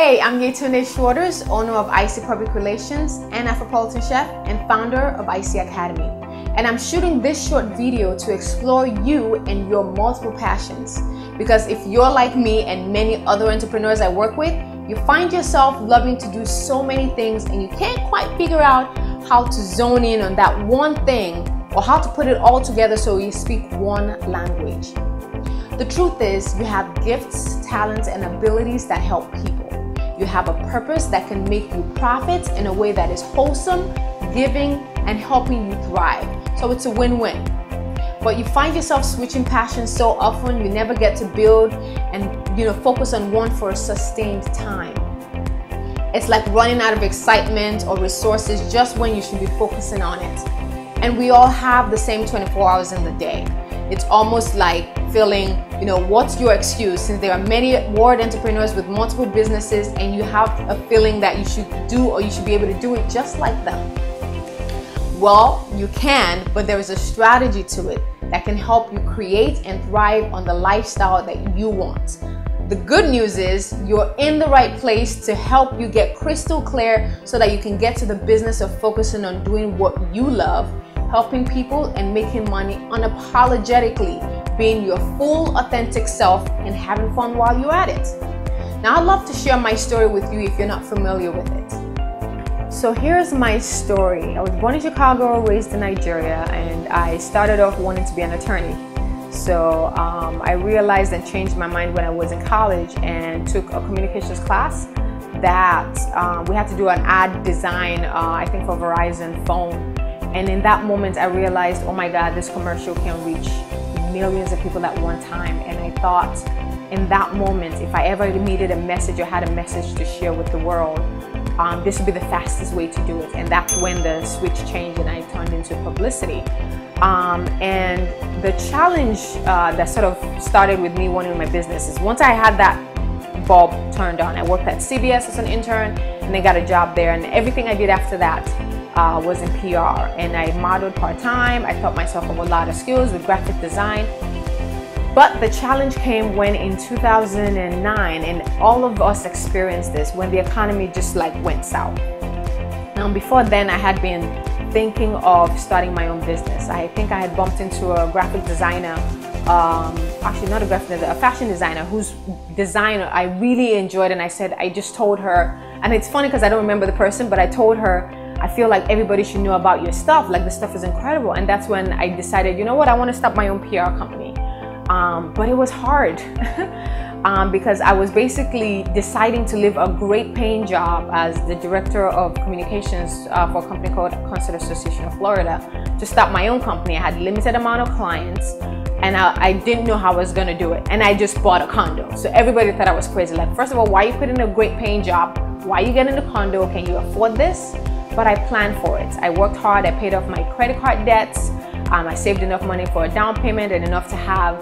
Hey, I'm Yetunde Schwarters, owner of IC Public Relations and Afropolitan Chef and founder of IC Academy. And I'm shooting this short video to explore you and your multiple passions. Because if you're like me and many other entrepreneurs I work with, you find yourself loving to do so many things and you can't quite figure out how to zone in on that one thing or how to put it all together so you speak one language. The truth is, you have gifts, talents, and abilities that help people. You have a purpose that can make you profit in a way that is wholesome, giving, and helping you thrive. So it's a win-win. But you find yourself switching passions so often, you never get to build and focus on one for a sustained time. It's like running out of excitement or resources just when you should be focusing on it. And we all have the same 24 hours in the day. It's almost like feeling, what's your excuse? Since there are many world entrepreneurs with multiple businesses and you have a feeling that you should do or you should be able to do it just like them. Well, you can, but there is a strategy to it that can help you create and thrive on the lifestyle that you want. The good news is you're in the right place to help you get crystal clear so that you can get to the business of focusing on doing what you love, helping people and making money unapologetically, being your full authentic self and having fun while you're at it. Now I'd love to share my story with you if you're not familiar with it. So here's my story. I was born in Chicago, raised in Nigeria, and I started off wanting to be an attorney. So I realized and changed my mind when I was in college and took a communications class that we had to do an ad design, I think for Verizon phone. And in that moment, I realized, oh my God, this commercial can reach millions of people at one time. And I thought in that moment, if I ever needed a message or had a message to share with the world, this would be the fastest way to do it. And that's when the switch changed and I turned into publicity. And the challenge that sort of started with me wanting my business is once I had that bulb turned on, I worked at CBS as an intern and I got a job there, and everything I did after that was in PR, and I modeled part-time. I taught myself a lot of skills with graphic design. But the challenge came when in 2009, and all of us experienced this, when the economy just went south. Now before then I had been thinking of starting my own business. I think I had bumped into a graphic designer, actually not a graphic designer, a fashion designer whose designer I really enjoyed, and I just told her, and it's funny because I don't remember the person, but I told her, I feel like everybody should know about your stuff. Like, the stuff is incredible. And that's when I decided, you know what, I want to start my own PR company. But it was hard because I was basically deciding to leave a great paying job as the director of communications for a company called Concert Association of Florida to start my own company. I had limited amount of clients and I didn't know how I was going to do it. And I just bought a condo. So everybody thought I was crazy. Like, first of all, why are you putting a great paying job? Why are you getting a condo? Can you afford this? But I planned for it. I worked hard. I paid off my credit card debts. I saved enough money for a down payment and enough to have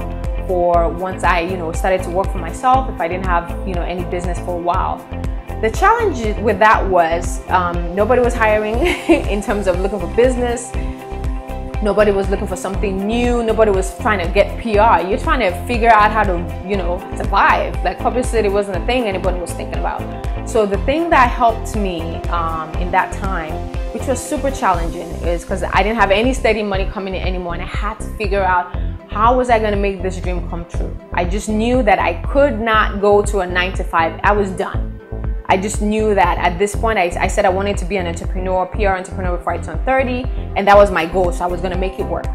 for once I, started to work for myself if I didn't have, any business for a while. The challenge with that was nobody was hiring in terms of looking for business. Nobody was looking for something new. Nobody was trying to get PR. You're trying to figure out how to, survive. Like, publicity wasn't a thing anybody was thinking about. So the thing that helped me in that time, which was super challenging, is because I didn't have any steady money coming in anymore, and I had to figure out how was I going to make this dream come true. I just knew that I could not go to a 9-to-5. I was done. I just knew that at this point, I said I wanted to be an entrepreneur, PR entrepreneur before I turned 30, and that was my goal, so I was going to make it work.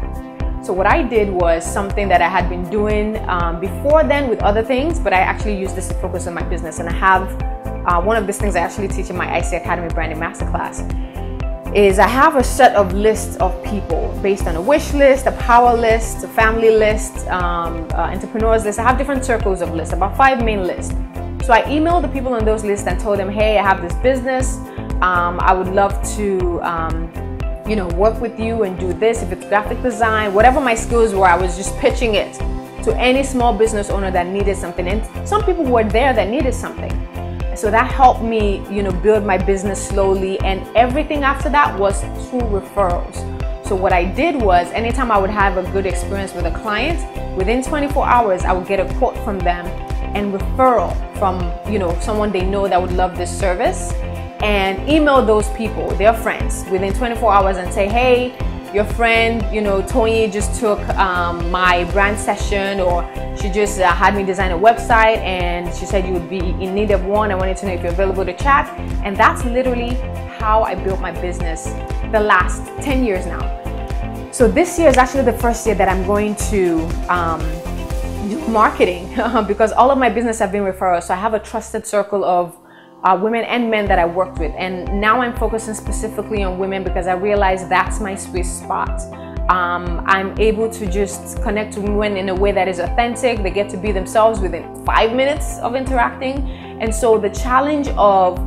So what I did was something that I had been doing before then with other things, but I actually used this to focus on my business. And I have one of these things I actually teach in my IC Academy Branding Masterclass is I have a set of lists of people based on a wish list, a power list, a family list, entrepreneurs list. I have different circles of lists, about 5 main lists. So I emailed the people on those lists and told them, hey, I have this business. I would love to work with you and do this. If it's graphic design, whatever my skills were, I was just pitching it to any small business owner that needed something. And some people were there that needed something. So that helped me, build my business slowly, and everything after that was through referrals. So what I did was, anytime I would have a good experience with a client, within 24 hours, I would get a quote from them and referral from someone they know that would love this service, and email those people, their friends, within 24 hours and say, hey, your friend, Tony just took my brand session, or she just had me design a website and she said you would be in need of one. I wanted to know if you're available to chat. And that's literally how I built my business the last 10 years now. So this year is actually the first year that I'm going to do marketing because all of my business have been referrals. So I have a trusted circle of women and men that I worked with, and now I'm focusing specifically on women because I realize that's my sweet spot. I'm able to just connect to women in a way that is authentic. They get to be themselves within 5 minutes of interacting. And so the challenge of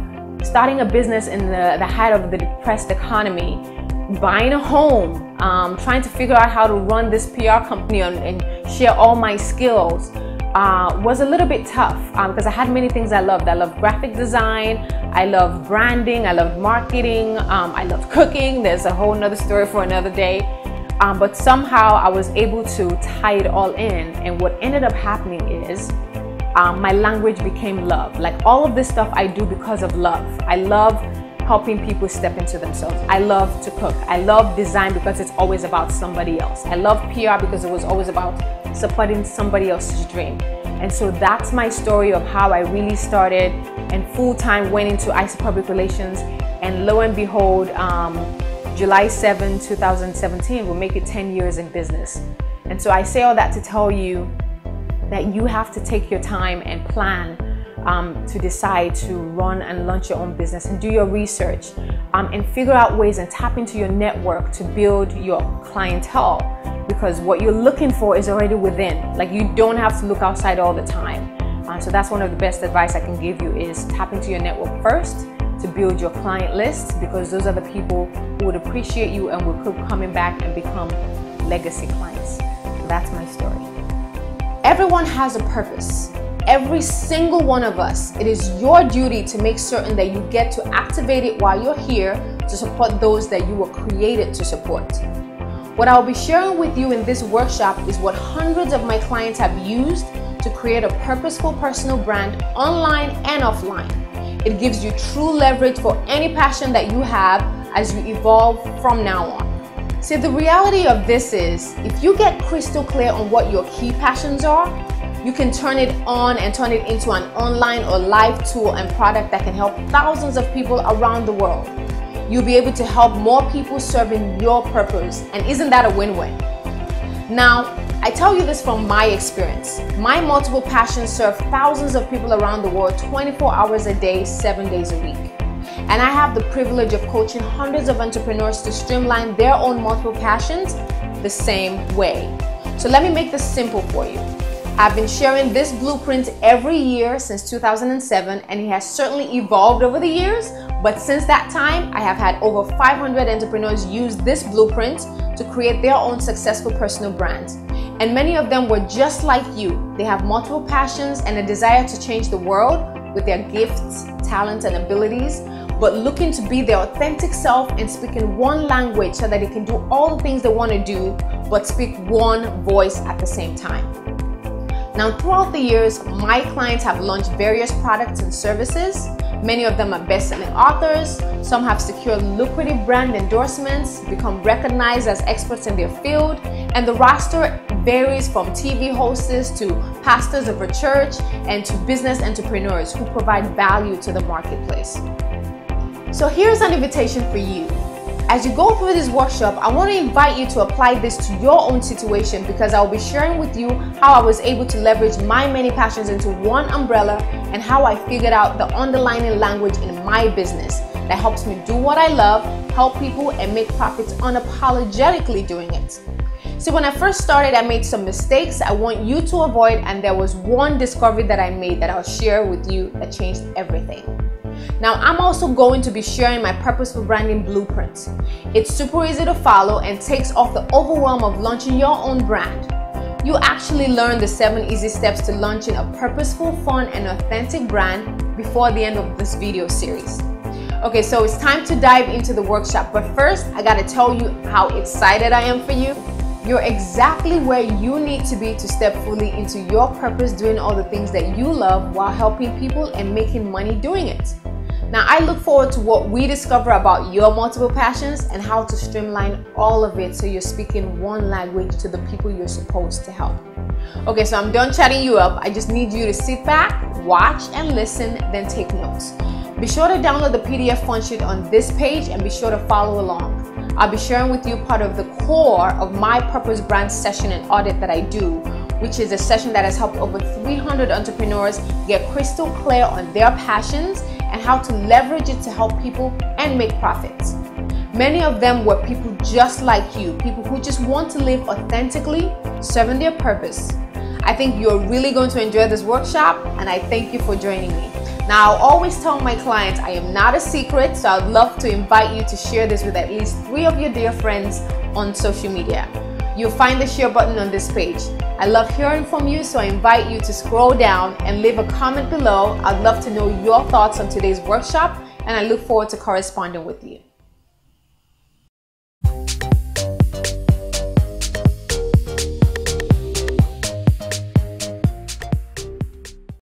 starting a business in the height of the depressed economy, buying a home, trying to figure out how to run this PR company and share all my skills was a little bit tough because I had many things I loved. I loved graphic design, I loved branding, I loved marketing, I loved cooking. There's a whole nother story for another day. But somehow I was able to tie it all in, and what ended up happening is my language became love. Like all of this stuff I do because of love. I love helping people step into themselves. I love to cook. I love design because it's always about somebody else. I love PR because it was always about supporting somebody else's dream. And so that's my story of how I really started and full-time went into IC Public Relations, and lo and behold, July 7, 2017 will make it 10 years in business. And so I say all that to tell you that you have to take your time and plan to decide to run and launch your own business, and do your research and figure out ways and tap into your network to build your clientele, because what you're looking for is already within. Like, you don't have to look outside all the time. So that's one of the best advice I can give you, is tap into your network first to build your client list, because those are the people who would appreciate you and will keep coming back and become legacy clients. So that's my story. Everyone has a purpose. Every single one of us. It is your duty to make certain that you get to activate it while you're here to support those that you were created to support. What I'll be sharing with you in this workshop is what hundreds of my clients have used to create a purposeful personal brand online and offline. It gives you true leverage for any passion that you have as you evolve from now on. See, the reality of this is, if you get crystal clear on what your key passions are, you can turn it on and turn it into an online or live tool and product that can help thousands of people around the world. You'll be able to help more people serving your purpose. And isn't that a win-win? Now, I tell you this from my experience. My multiple passions serve thousands of people around the world 24 hours a day, 7 days a week. And I have the privilege of coaching hundreds of entrepreneurs to streamline their own multiple passions the same way. So let me make this simple for you. I've been sharing this blueprint every year since 2007, and it has certainly evolved over the years. But since that time, I have had over 500 entrepreneurs use this blueprint to create their own successful personal brands. And many of them were just like you. They have multiple passions and a desire to change the world with their gifts, talents, and abilities, but looking to be their authentic self and speaking one language so that they can do all the things they want to do, but speak one voice at the same time. Now, throughout the years, my clients have launched various products and services. Many of them are best-selling authors. Some have secured lucrative brand endorsements, become recognized as experts in their field, and the roster varies from TV hosts to pastors of a church and to business entrepreneurs who provide value to the marketplace. So here's an invitation for you. As you go through this workshop, I want to invite you to apply this to your own situation, because I'll be sharing with you how I was able to leverage my many passions into one umbrella and how I figured out the underlying language in my business that helps me do what I love, help people, and make profits unapologetically doing it. So when I first started, I made some mistakes I want you to avoid, and there was one discovery that I made that I'll share with you that changed everything. Now, I'm also going to be sharing my purposeful branding blueprint. It's super easy to follow and takes off the overwhelm of launching your own brand. You actually learn the 7 easy steps to launching a purposeful, fun, and authentic brand before the end of this video series. Okay, so it's time to dive into the workshop, but first, I gotta tell you how excited I am for you. You're exactly where you need to be to step fully into your purpose, doing all the things that you love while helping people and making money doing it. Now, I look forward to what we discover about your multiple passions and how to streamline all of it so you're speaking one language to the people you're supposed to help. Okay, so I'm done chatting you up. I just need you to sit back, watch, and listen, then take notes. Be sure to download the PDF fun sheet on this page and be sure to follow along. I'll be sharing with you part of the core of my Purpose Brand session and audit that I do, which is a session that has helped over 300 entrepreneurs get crystal clear on their passions and how to leverage it to help people and make profits. Many of them were people just like you, people who just want to live authentically, serving their purpose. I think you're really going to enjoy this workshop, and I thank you for joining me. Now, I always tell my clients I am not a secret, so I'd love to invite you to share this with at least 3 of your dear friends on social media. You'll find the share button on this page. I love hearing from you, so I invite you to scroll down and leave a comment below. I'd love to know your thoughts on today's workshop, and I look forward to corresponding with you.